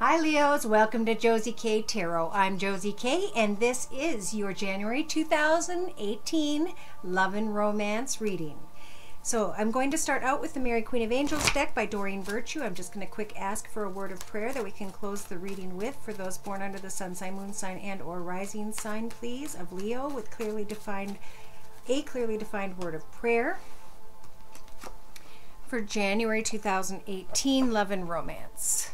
Hi Leos, welcome to Josie K Tarot. I'm Josie K and this is your January 2018 Love and Romance reading. So I'm going to start out with the Mary Queen of Angels deck by Doreen Virtue. I'm just going to quick ask for a word of prayer that we can close the reading with for those born under the sun sign, moon sign, and or rising sign, please, of Leo, with a clearly defined word of prayer for January 2018 Love and Romance.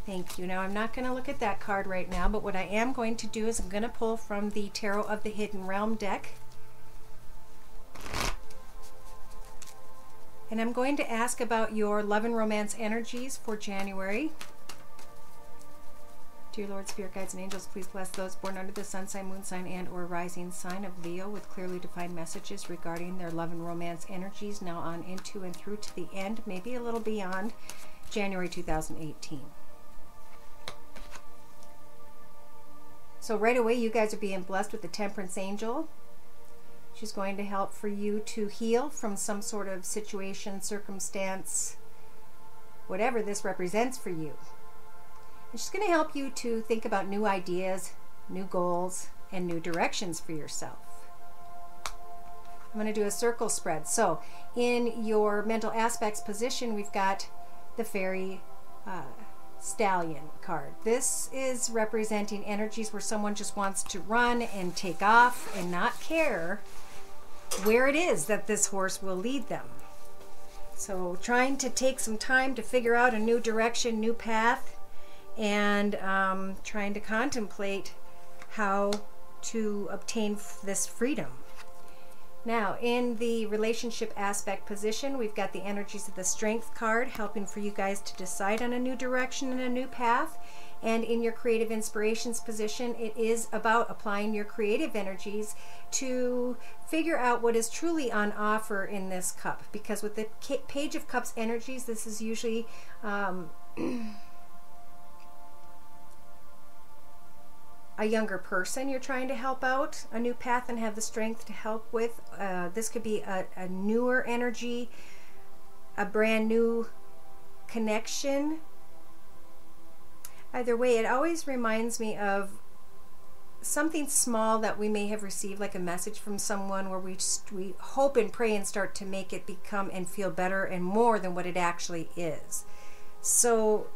Thank you. Now, I'm not going to look at that card right now, but what I am going to do is I'm going to pull from the Tarot of the Hidden Realm deck. And I'm going to ask about your love and romance energies for January. Dear Lord, Spirit Guides and Angels, please bless those born under the sun sign, moon sign, and or rising sign of Leo with clearly defined messages regarding their love and romance energies now on into and through to the end, maybe a little beyond January 2018. So right away, you guys are being blessed with the Temperance Angel. She's going to help for you to heal from some sort of situation, circumstance, whatever this represents for you. And she's going to help you to think about new ideas, new goals, and new directions for yourself. I'm going to do a circle spread. So in your mental aspects position, we've got the Fairy Stallion card. This is representing energies where someone just wants to run and take off and not care where it is that this horse will lead them. So trying to take some time to figure out a new direction, new path, and trying to contemplate how to obtain this freedom. Now, in the relationship aspect position, we've got the energies of the Strength card, helping for you guys to decide on a new direction and a new path. And in your creative inspirations position, it is about applying your creative energies to figure out what is truly on offer in this cup. Because with the Page of Cups energies, this is usually a younger person you're trying to help out, a new path, and have the strength to help with. This could be a newer energy, a brand new connection. Either way, it always reminds me of something small that we may have received, like a message from someone where we hope and pray and start to make it become and feel better and more than what it actually is. So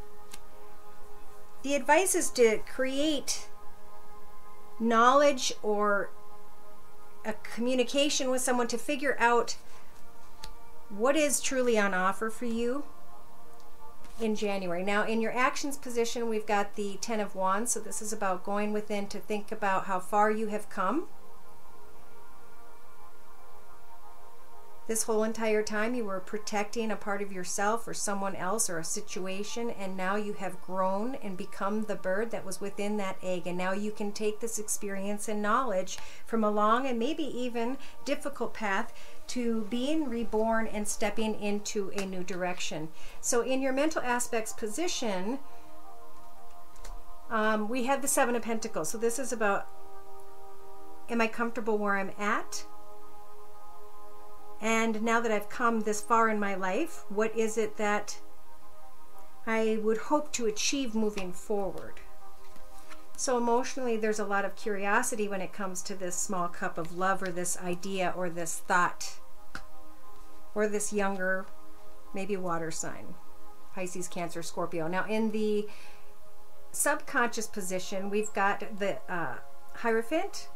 the advice is to create knowledge or a communication with someone to figure out what is truly on offer for you in January. Now, in your actions position, we've got the Ten of Wands. So this is about going within to think about how far you have come. This whole entire time you were protecting a part of yourself or someone else or a situation, and now you have grown and become the bird that was within that egg. And now you can take this experience and knowledge from a long and maybe even difficult path to being reborn and stepping into a new direction. So in your mental aspects position, we have the Seven of Pentacles. So this is about, am I comfortable where I'm at? And now that I've come this far in my life, what is it that I would hope to achieve moving forward? So emotionally, there's a lot of curiosity when it comes to this small cup of love, or this idea, or this thought, or this younger, maybe water sign, Pisces, Cancer, Scorpio. Now in the subconscious position, we've got the Hermit.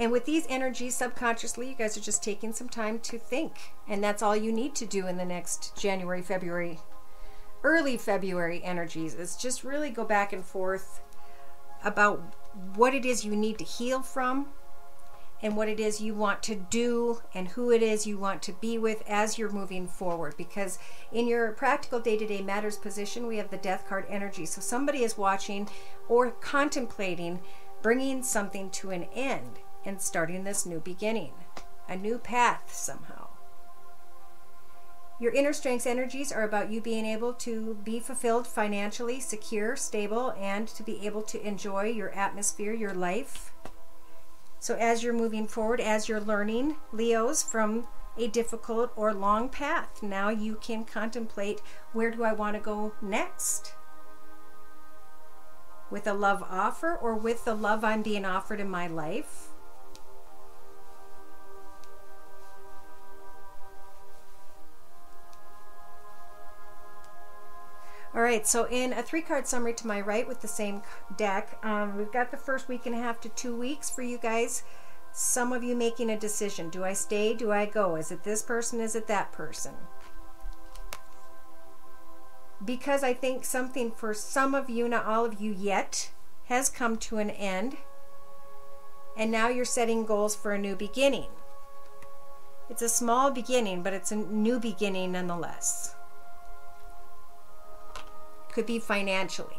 And with these energies, subconsciously, you guys are just taking some time to think. And that's all you need to do in the next January, February, early February energies. Is just really go back and forth about what it is you need to heal from, and what it is you want to do, and who it is you want to be with as you're moving forward. Because in your practical day-to-day matters position, we have the Death card energy. So somebody is watching or contemplating bringing something to an end and starting this new beginning, a new path somehow. Your inner strengths energies are about you being able to be fulfilled financially, secure, stable, and to be able to enjoy your atmosphere, your life. So as you're moving forward, as you're learning, Leos, from a difficult or long path. Now you can contemplate, where do I want to go next? With a love offer or with the love I'm being offered in my life? All right, so in a 3-card summary to my right with the same deck, we've got the first week and a half to 2 weeks for you guys. Some of you making a decision. Do I stay? Do I go? Is it this person? Is it that person? Because I think something for some of you, not all of you yet, has come to an end. And now you're setting goals for a new beginning. It's a small beginning, but it's a new beginning nonetheless. Could be financially.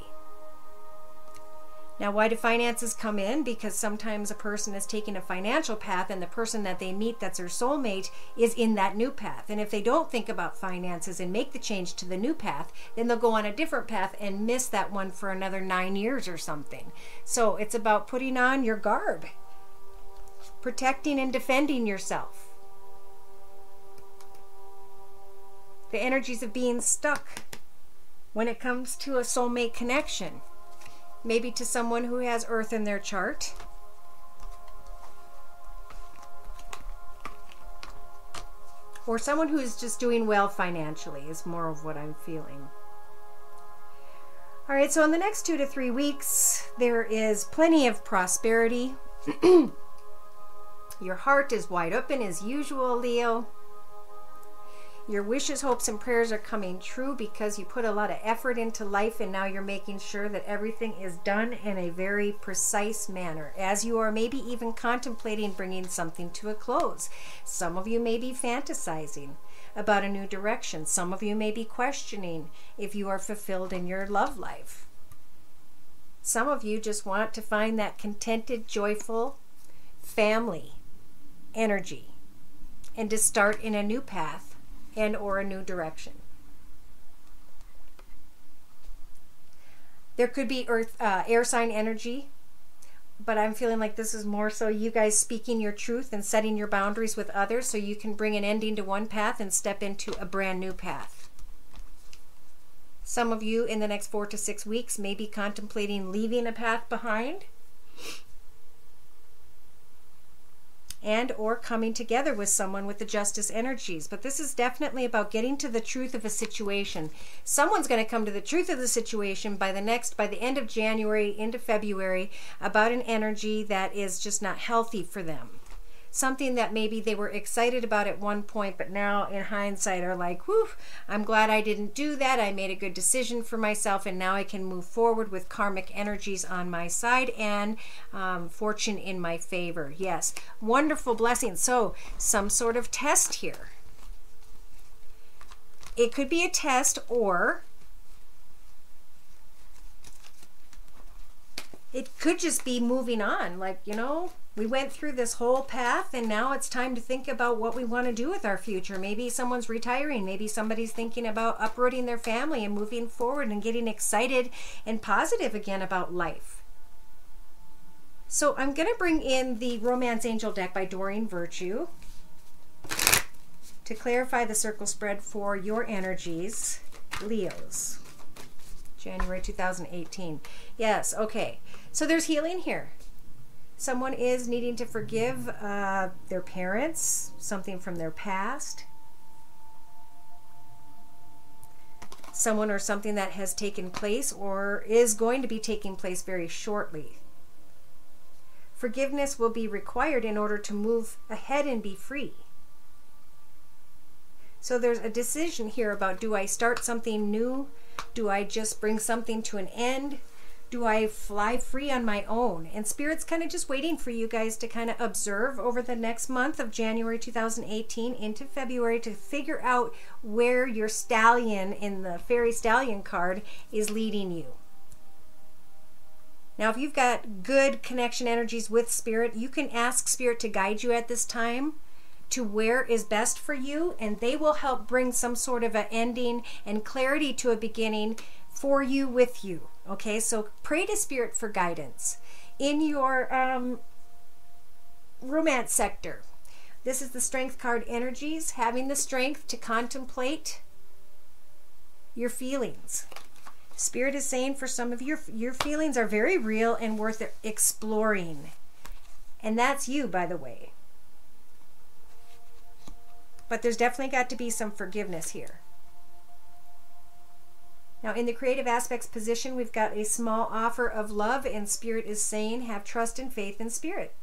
Now, why do finances come in? Because sometimes a person is taking a financial path and the person that they meet that's their soulmate is in that new path. And if they don't think about finances and make the change to the new path, then they'll go on a different path and miss that one for another 9 years or something. So it's about putting on your garb, protecting and defending yourself. The energies of being stuck when it comes to a soulmate connection. Maybe to someone who has Earth in their chart. Or someone who is just doing well financially is more of what I'm feeling. All right, so in the next 2 to 3 weeks, there is plenty of prosperity. Your heart is wide open as usual, Leo. Your wishes, hopes, and prayers are coming true because you put a lot of effort into life, and now you're making sure that everything is done in a very precise manner, as you are maybe even contemplating bringing something to a close. Some of you may be fantasizing about a new direction. Some of you may be questioning if you are fulfilled in your love life. Some of you just want to find that contented, joyful family energy and to start in a new path and or a new direction. There could be air sign energy, but I'm feeling like this is more so you guys speaking your truth and setting your boundaries with others so you can bring an ending to one path and step into a brand new path. Some of you in the next 4 to 6 weeks may be contemplating leaving a path behind and or coming together with someone with the justice energies. But this is definitely about getting to the truth of a situation. Someone's going to come to the truth of the situation by the end of January into February about an energy that is just not healthy for them. Something that maybe they were excited about at one point, but now in hindsight are like, whew, I'm glad I didn't do that. I made a good decision for myself, and now I can move forward with karmic energies on my side and fortune in my favor. Yes, wonderful blessing. So some sort of test here. It could be a test, or it could just be moving on. Like, you know, we went through this whole path and now it's time to think about what we want to do with our future. Maybe someone's retiring. Maybe somebody's thinking about uprooting their family and moving forward and getting excited and positive again about life. So I'm going to bring in the Romance Angel deck by Doreen Virtue to clarify the circle spread for your energies, Leos. January 2018. Yes, okay. So there's healing here. Someone is needing to forgive their parents, something from their past. Someone or something that has taken place or is going to be taking place very shortly. Forgiveness will be required in order to move ahead and be free. So there's a decision here about, do I start something new? Do I just bring something to an end? Do I fly free on my own? And Spirit's kind of just waiting for you guys to kind of observe over the next month of January 2018 into February to figure out where your stallion in the Fairy Stallion card is leading you. Now, if you've got good connection energies with Spirit, you can ask Spirit to guide you at this time to where is best for you, and they will help bring some sort of an ending and clarity to a beginning for you, with you. Okay, so pray to Spirit for guidance in your romance sector. This is the Strength card energies, having the strength to contemplate your feelings. Spirit is saying for some of your feelings are very real and worth exploring. And that's you, by the way. But there's definitely got to be some forgiveness here. Now, in the creative aspects position, we've got a small offer of love, and Spirit is saying, have trust and faith in Spirit.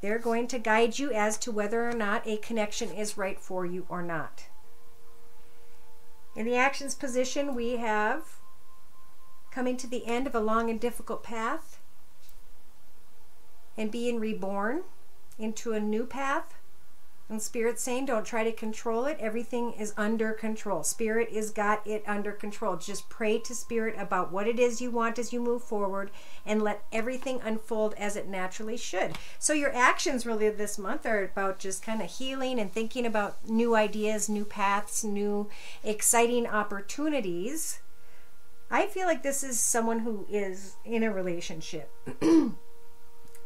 They're going to guide you as to whether or not a connection is right for you or not. In the actions position, we have coming to the end of a long and difficult path and being reborn into a new path. And Spirit's saying, don't try to control it. Everything is under control. Spirit has got it under control. Just pray to Spirit about what it is you want as you move forward and let everything unfold as it naturally should. So your actions really this month are about just kind of healing and thinking about new ideas, new paths, new exciting opportunities. I feel like this is someone who is in a relationship.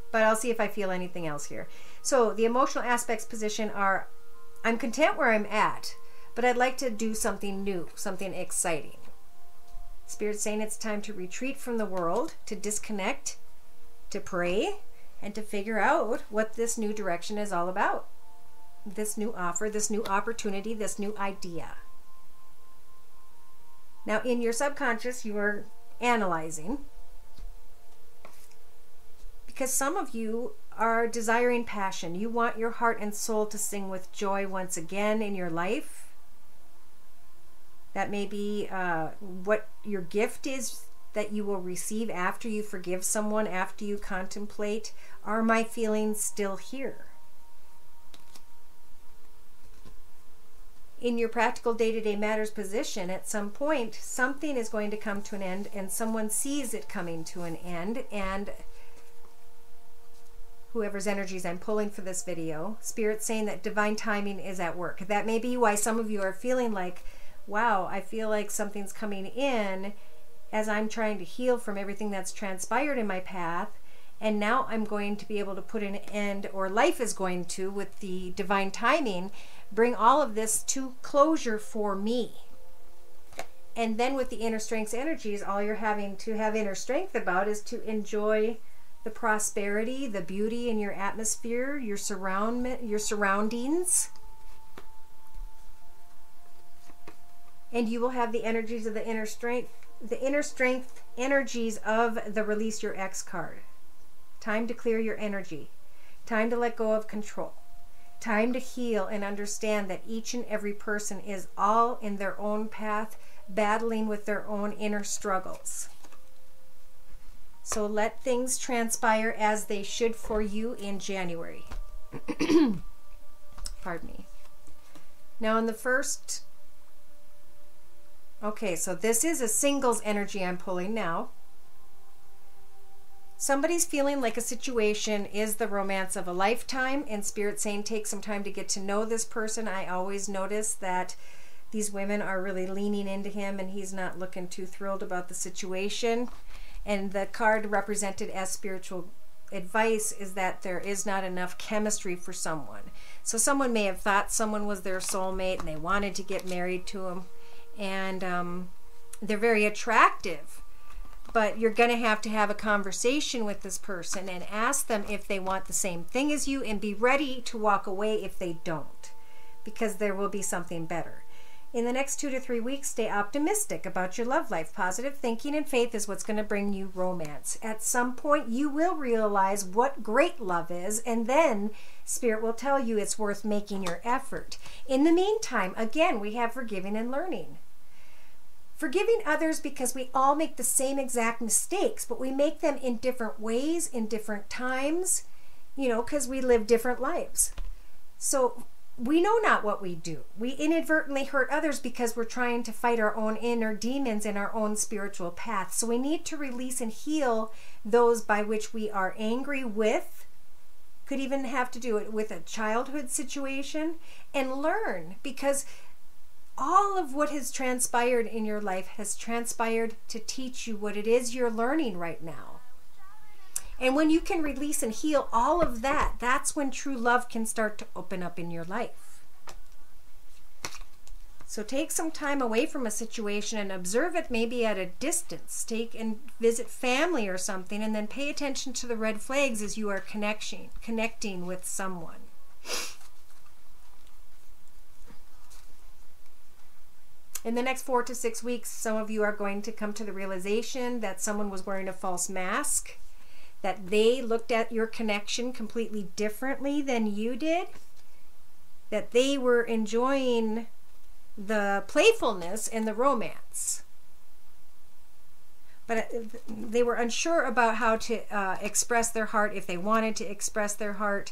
But I'll see if I feel anything else here. So the emotional aspects position are, I'm content where I'm at, but I'd like to do something new, something exciting. Spirit's saying it's time to retreat from the world, to disconnect, to pray, and to figure out what this new direction is all about. This new offer, this new opportunity, this new idea. Now in your subconscious, you are analyzing, because some of you are desiring passion. You want your heart and soul to sing with joy once again in your life. That may be what your gift is that you will receive after you forgive someone, after you contemplate, are my feelings still here? In your practical day-to-day matters position, at some point, something is going to come to an end, and someone sees it coming to an end, and whoever's energies I'm pulling for this video, Spirit's saying that divine timing is at work. That may be why some of you are feeling like, wow, I feel like something's coming in as I'm trying to heal from everything that's transpired in my path, and now I'm going to be able to put an end, or life is going to, with the divine timing, bring all of this to closure for me. And then with the inner strengths energies, all you're having to have inner strength about is to enjoy the prosperity, the beauty in your atmosphere, your surroundings. And you will have the energies of the inner strength energies of the Release Your Ex card. Time to clear your energy. Time to let go of control. Time to heal and understand that each and every person is all in their own path, battling with their own inner struggles. So let things transpire as they should for you in January. Pardon me. Now in the first, okay, so this is a singles energy I'm pulling now. Somebody's feeling like a situation is the romance of a lifetime, and Spirit saying take some time to get to know this person. I always notice that these women are really leaning into him, and he's not looking too thrilled about the situation. And the card represented as spiritual advice is that there is not enough chemistry for someone. So someone may have thought someone was their soulmate and they wanted to get married to him, and they're very attractive, but you're going to have a conversation with this person and ask them if they want the same thing as you, and be ready to walk away if they don't, because there will be something better. In the next 2 to 3 weeks, stay optimistic about your love life. Positive thinking and faith is what's going to bring you romance. At some point, you will realize what great love is, and then Spirit will tell you it's worth making your effort. In the meantime, again, we have forgiving and learning. Forgiving others, because we all make the same exact mistakes, but we make them in different ways, in different times, you know, because we live different lives. So we know not what we do. We inadvertently hurt others because we're trying to fight our own inner demons in our own spiritual path. So we need to release and heal those by which we are angry with. Could even have to do it with a childhood situation, and learn, because all of what has transpired in your life has transpired to teach you what it is you're learning right now. And when you can release and heal all of that, that's when true love can start to open up in your life. So take some time away from a situation and observe it maybe at a distance. Take and visit family or something, and then pay attention to the red flags as you are connecting with someone. In the next 4 to 6 weeks, some of you are going to come to the realization that someone was wearing a false mask, that they looked at your connection completely differently than you did, that they were enjoying the playfulness and the romance, but they were unsure about how to express their heart, if they wanted to express their heart.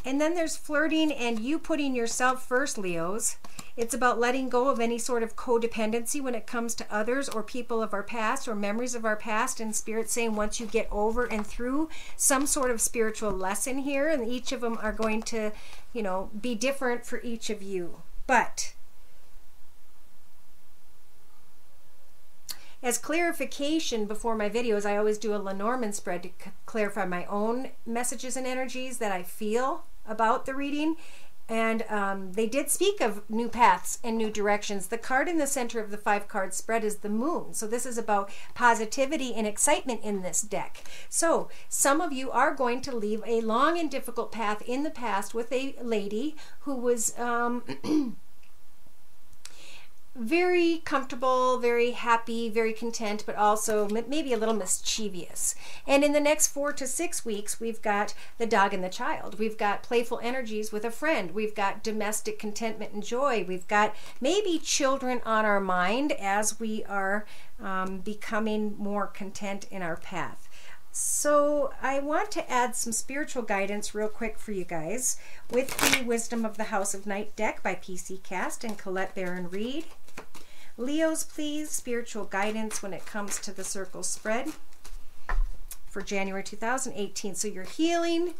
And then there's flirting and you putting yourself first, Leos. It's about letting go of any sort of codependency when it comes to others or people of our past or memories of our past. And Spirit saying once you get over and through some sort of spiritual lesson here, and each of them are going to, you know, be different for each of you. But as clarification before my videos, I always do a Lenormand spread to clarify my own messages and energies that I feel about the reading. And they did speak of new paths and new directions. The card in the center of the 5-card spread is the moon. So this is about positivity and excitement in this deck. So some of you are going to leave a long and difficult path in the past with a lady who was very comfortable, very happy, very content, but also maybe a little mischievous. And in the next 4 to 6 weeks, we've got the dog and the child. We've got playful energies with a friend. We've got domestic contentment and joy. We've got maybe children on our mind as we are becoming more content in our path. So I want to add some spiritual guidance real quick for you guys with the Wisdom of the House of Night deck by PC Cast and Colette Baron Reed. Leos, please, spiritual guidance when it comes to the circle spread for January 2018. So you're healing,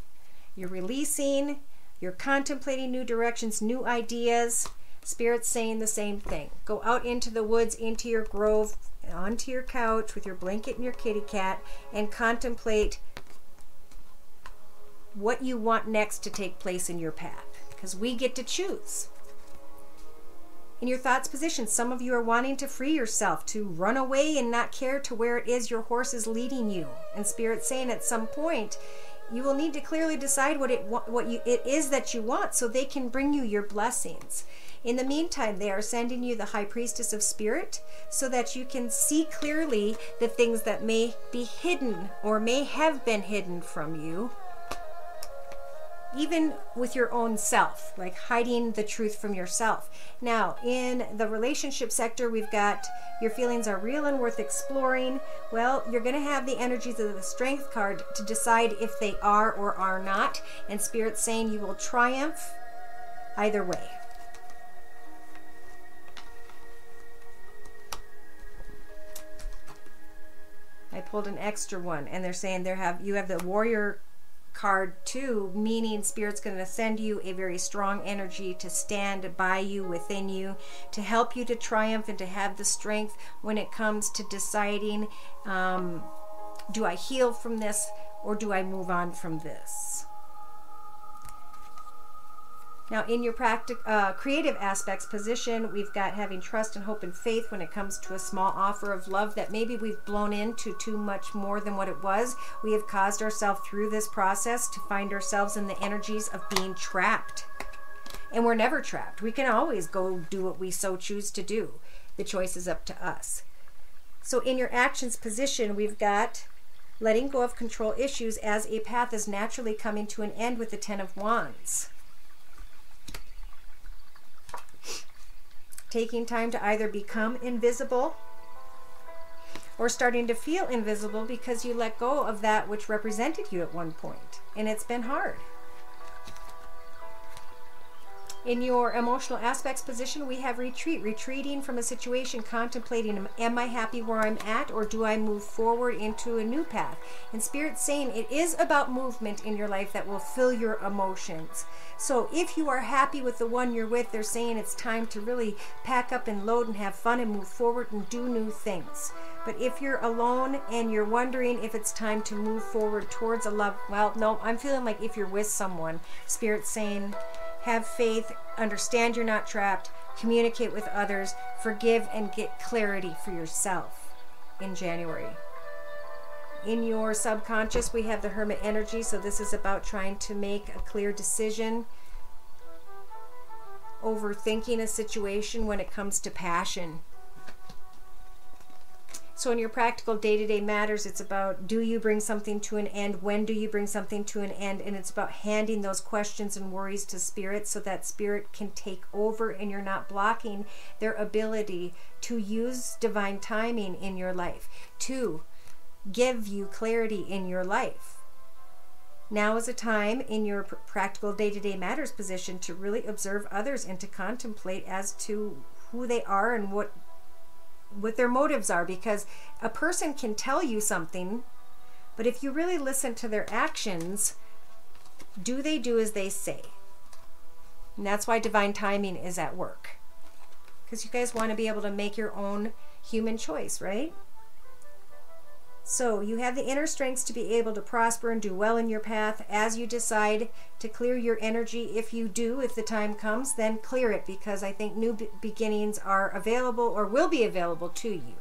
you're releasing, you're contemplating new directions, new ideas. Spirit's saying the same thing. Go out into the woods, into your grove, onto your couch with your blanket and your kitty cat, and contemplate what you want next to take place in your path, because we get to choose. In your thoughts position, some of you are wanting to free yourself, to run away and not care to where it is your horse is leading you. And Spirit's saying at some point you will need to clearly decide what it is that you want, so they can bring you your blessings. In the meantime, they are sending you the High Priestess of Spirit so that you can see clearly the things that may be hidden or may have been hidden from you, even with your own self, like hiding the truth from yourself. Now, in the relationship sector, we've got your feelings are real and worth exploring. Well, you're going to have the energies of the Strength card to decide if they are or are not. And Spirit's saying you will triumph either way. I pulled an extra one, and they're saying you have the Warrior card too, meaning Spirit's going to send you a very strong energy to stand by you, within you, to help you to triumph and to have the strength when it comes to deciding, do I heal from this or do I move on from this? Now, in your creative aspects position, we've got having trust and hope and faith when it comes to a small offer of love that maybe we've blown into too much more than what it was. We have caused ourselves through this process to find ourselves in the energies of being trapped. And we're never trapped. We can always go do what we so choose to do. The choice is up to us. So in your actions position, we've got letting go of control issues as a path is naturally coming to an end with the Ten of Wands. Taking time to either become invisible or starting to feel invisible because you let go of that which represented you at one point, and it's been hard. In your emotional aspects position, we have retreating from a situation, contemplating, am I happy where I'm at, or do I move forward into a new path? And Spirit's saying it is about movement in your life that will fill your emotions. So if you are happy with the one you're with, they're saying it's time to really pack up and load and have fun and move forward and do new things. But if you're alone and you're wondering if it's time to move forward towards a love, well, no, I'm feeling like if you're with someone, Spirit's saying, have faith, understand you're not trapped, communicate with others, forgive, and get clarity for yourself in January. In your subconscious, we have the Hermit energy, so this is about trying to make a clear decision, overthinking a situation when it comes to passion. So in your practical day-to-day matters, it's about, do you bring something to an end? When do you bring something to an end? And it's about handing those questions and worries to Spirit so that Spirit can take over and you're not blocking their ability to use divine timing in your life, to give you clarity in your life. Now is a time in your practical day-to-day matters position to really observe others and to contemplate as to who they are and what their motives are, because a person can tell you something, but if you really listen to their actions, do they do as they say? And that's why divine timing is at work, because you guys want to be able to make your own human choice, right? So you have the inner strengths to be able to prosper and do well in your path. As you decide to clear your energy, if you do, if the time comes, then clear it, because I think new beginnings are available or will be available to you.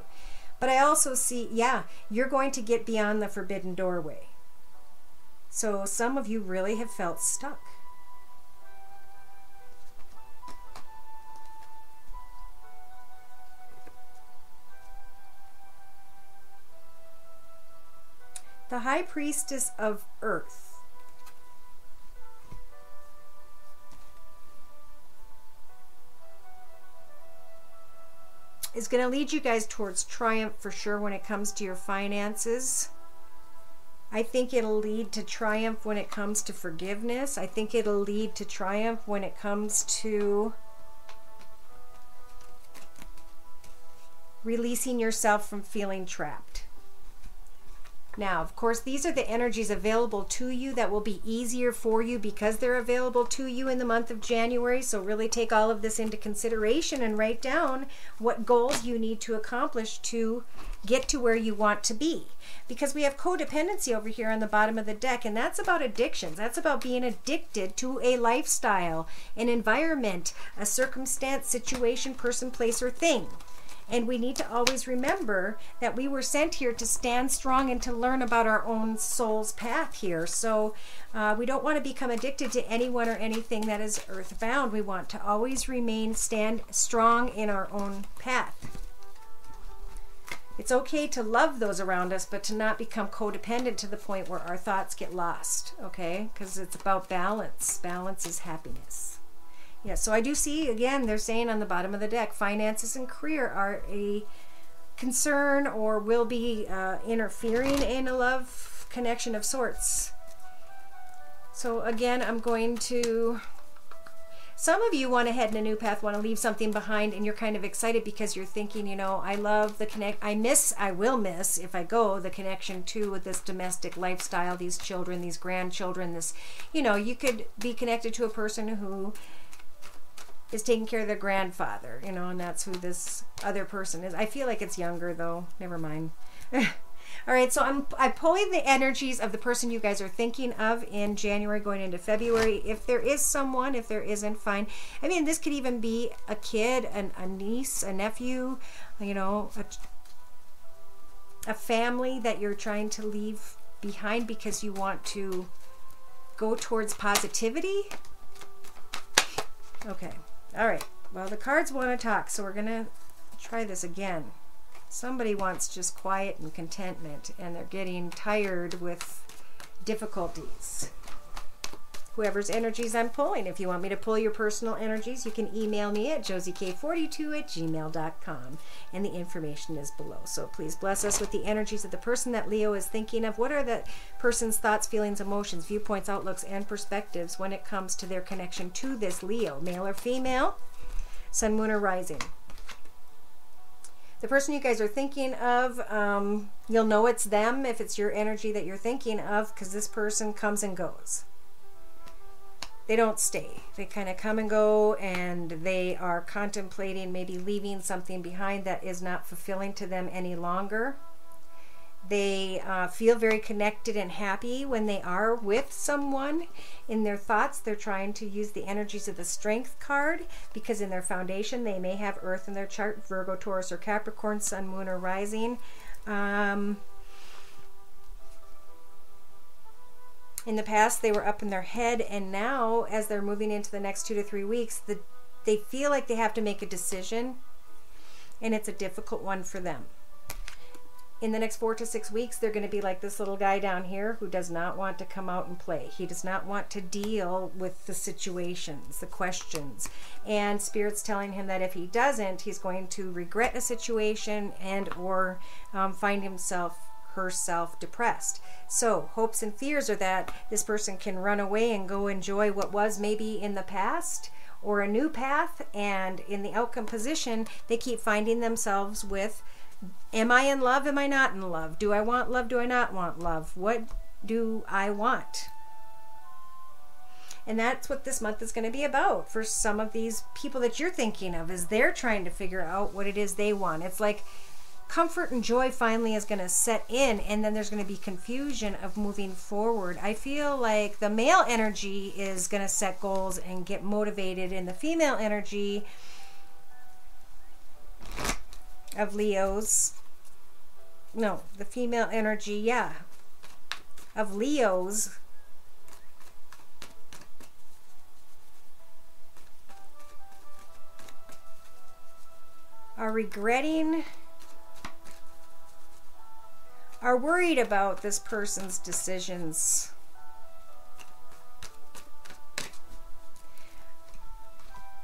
But I also see, yeah, you're going to get beyond the forbidden doorway. So some of you really have felt stuck. The High Priestess of Earth is going to lead you guys towards triumph for sure when it comes to your finances. I think it'll lead to triumph when it comes to forgiveness. I think it'll lead to triumph when it comes to releasing yourself from feeling trapped. Now, of course, these are the energies available to you that will be easier for you because they're available to you in the month of January. So really take all of this into consideration and write down what goals you need to accomplish to get to where you want to be. Because we have codependency over here on the bottom of the deck, and that's about addictions. That's about being addicted to a lifestyle, an environment, a circumstance, situation, person, place, or thing. And we need to always remember that we were sent here to stand strong and to learn about our own soul's path here. So we don't want to become addicted to anyone or anything that is earthbound. We want to always stand strong in our own path. It's okay to love those around us, but to not become codependent to the point where our thoughts get lost, okay? Because it's about balance. Balance is happiness. Yeah, so I do see, again, they're saying on the bottom of the deck, finances and career are a concern or will be interfering in a love connection of sorts. So again, I'm going to... Some of you want to head in a new path, want to leave something behind, and you're kind of excited because you're thinking, you know, I love the I will miss, if I go, the connection to with this domestic lifestyle, these children, these grandchildren, this, you know, you could be connected to a person who is taking care of their grandfather, you know, and that's who this other person is. I feel like it's younger, though. Never mind. All right, so I'm pulling the energies of the person you guys are thinking of in January going into February. If there is someone, if there isn't, fine. I mean, this could even be a kid, a niece, a nephew, you know, a family that you're trying to leave behind because you want to go towards positivity. Okay. All right, well, the cards want to talk, so we're going to try this again. Somebody wants just quiet and contentment, and they're getting tired with difficulties. Whoever's energies I'm pulling. If you want me to pull your personal energies, you can email me at josiek42@gmail.com, and the information is below. So please bless us with the energies of the person that Leo is thinking of. What are the person's thoughts, feelings, emotions, viewpoints, outlooks, and perspectives when it comes to their connection to this Leo, male or female, sun, moon, or rising? The person you guys are thinking of, you'll know it's them if it's your energy that you're thinking of, because this person comes and goes. they don't stay. They kind of come and go, and they are contemplating maybe leaving something behind that is not fulfilling to them any longer. They feel very connected and happy when they are with someone. In their thoughts, they're trying to use the energies of the Strength card, because in their foundation, they may have Earth in their chart, Virgo, Taurus, or Capricorn, Sun, Moon, or Rising. In the past, they were up in their head, and now, as they're moving into the next 2 to 3 weeks, they feel like they have to make a decision, and it's a difficult one for them. In the next 4 to 6 weeks, they're going to be like this little guy down here who does not want to come out and play. He does not want to deal with the situations, the questions. And Spirit's telling him that if he doesn't, he's going to regret a situation and or find himself, herself depressed. So hopes and fears are that this person can run away and go enjoy what was maybe in the past or a new path. And in the outcome position, they keep finding themselves with, am I in love? Am I not in love? Do I want love? Do I not want love? What do I want? And that's what this month is going to be about for some of these people that you're thinking of, is they're trying to figure out what it is they want. It's like comfort and joy finally is going to set in, and then there's going to be confusion of moving forward. I feel like the male energy is going to set goals and get motivated, and the female energy of Leos, no, the female energy, yeah, of Leos are regretting, are worried about this person's decisions.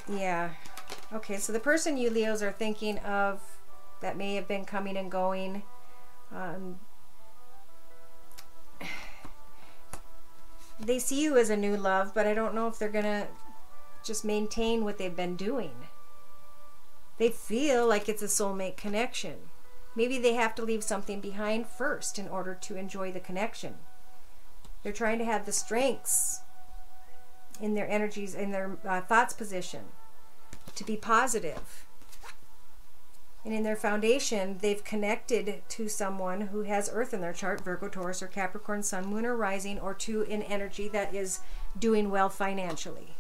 Yeah. Okay, so the person you Leos are thinking of that may have been coming and going, they see you as a new love, but I don't know if they're going to just maintain what they've been doing. They feel like it's a soulmate connection. Maybe they have to leave something behind first in order to enjoy the connection. They're trying to have the strengths in their energies, in their thoughts position, to be positive. And in their foundation, they've connected to someone who has Earth in their chart, Virgo, Taurus, or Capricorn, Sun, Moon, or Rising, or to an energy that is doing well financially.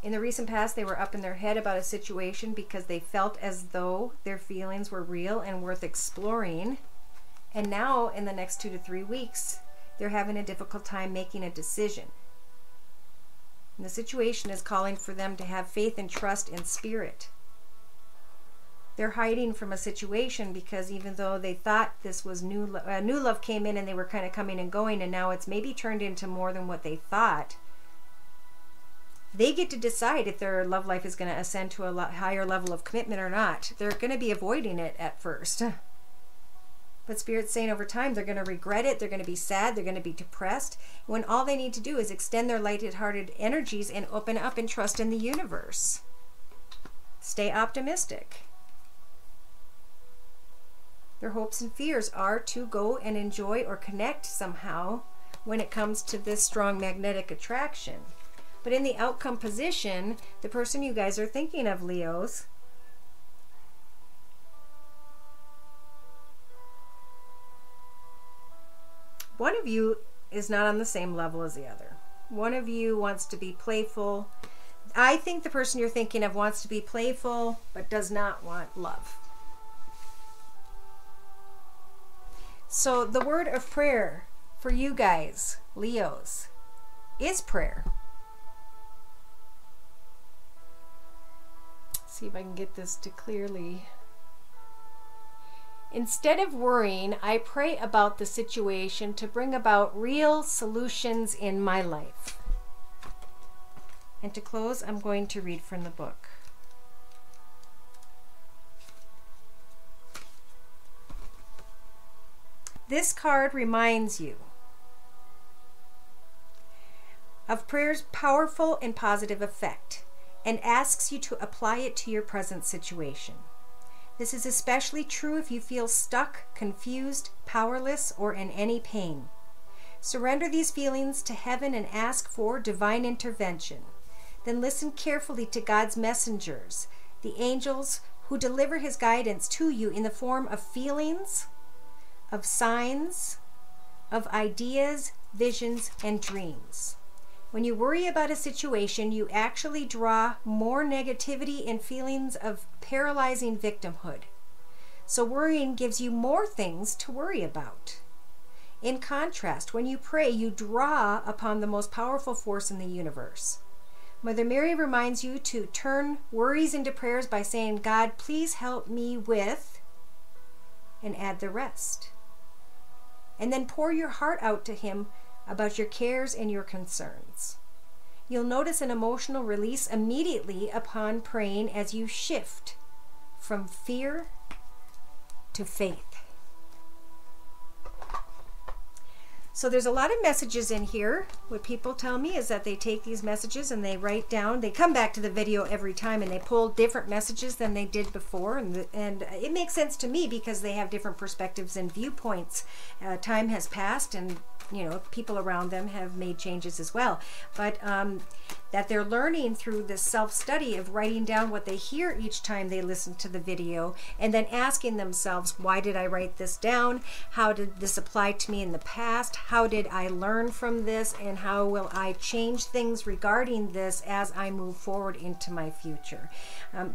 In the recent past, they were up in their head about a situation because they felt as though their feelings were real and worth exploring. And now, in the next 2 to 3 weeks, they're having a difficult time making a decision. And the situation is calling for them to have faith and trust in Spirit. They're hiding from a situation because even though they thought this was new love came in and they were kind of coming and going, and now it's maybe turned into more than what they thought. They get to decide if their love life is going to ascend to a lot higher level of commitment or not. They're going to be avoiding it at first. But Spirit's saying over time they're going to regret it, they're going to be sad, they're going to be depressed, when all they need to do is extend their lighted-hearted energies and open up and trust in the universe. Stay optimistic. Their hopes and fears are to go and enjoy or connect somehow when it comes to this strong magnetic attraction. But in the outcome position, the person you guys are thinking of, Leos, one of you is not on the same level as the other. One of you wants to be playful. I think the person you're thinking of wants to be playful, but does not want love. So the word of prayer for you guys, Leos, is prayer. See if I can get this to clearly. Instead of worrying, I pray about the situation to bring about real solutions in my life. And to close, I'm going to read from the book. This card reminds you of prayer's powerful and positive effect, and asks you to apply it to your present situation. This is especially true if you feel stuck, confused, powerless, or in any pain. Surrender these feelings to heaven and ask for divine intervention. Then listen carefully to God's messengers, the angels who deliver his guidance to you in the form of feelings, of signs, of ideas, visions, and dreams. When you worry about a situation, you actually draw more negativity and feelings of paralyzing victimhood. So worrying gives you more things to worry about. In contrast, when you pray, you draw upon the most powerful force in the universe. Mother Mary reminds you to turn worries into prayers by saying, God, please help me with, and add the rest. And then pour your heart out to him about your cares and your concerns. You'll notice an emotional release immediately upon praying as you shift from fear to faith. So there's a lot of messages in here. What people tell me is that they take these messages and they write down, they come back to the video every time and they pull different messages than they did before. And it makes sense to me because they have different perspectives and viewpoints. Time has passed and people around them have made changes as well. But that they're learning through this self-study of writing down what they hear each time they listen to the video and then asking themselves, why did I write this down? How did this apply to me in the past? How did I learn from this? And how will I change things regarding this as I move forward into my future?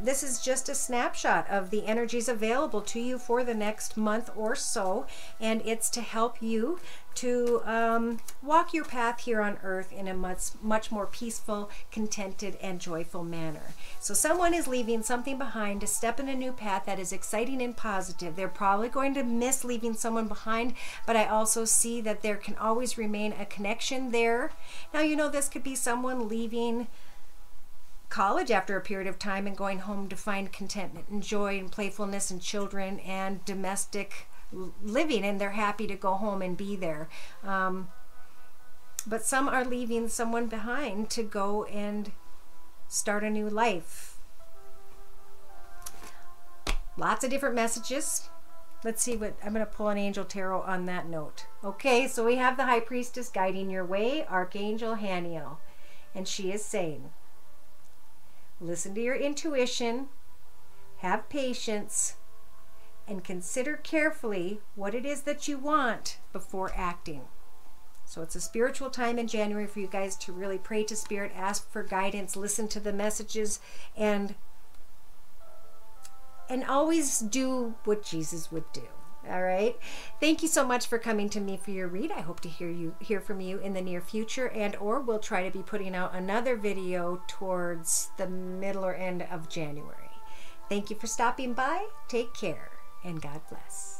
This is just a snapshot of the energies available to you for the next month or so, and it's to help you to walk your path here on earth in a much more peaceful, contented, and joyful manner. So someone is leaving something behind to step in a new path that is exciting and positive. They're probably going to miss leaving someone behind, but I also see that there can always remain a connection there. Now, this could be someone leaving college after a period of time and going home to find contentment and joy and playfulness and children and domestic living, and they're happy to go home and be there. But some are leaving someone behind to go and start a new life. Lots of different messages. Let's see what, I'm going to pull an angel tarot on that note. Okay, so we have the High Priestess guiding your way, Archangel Haniel, and she is saying, listen to your intuition, have patience, and consider carefully what it is that you want before acting. So it's a spiritual time in January for you guys to really pray to Spirit, ask for guidance, listen to the messages, and always do what Jesus would do. All right. Thank you so much for coming to me for your read. I hope to hear from you in the near future, or we'll try to be putting out another video towards the middle or end of January. Thank you for stopping by. Take care and God bless.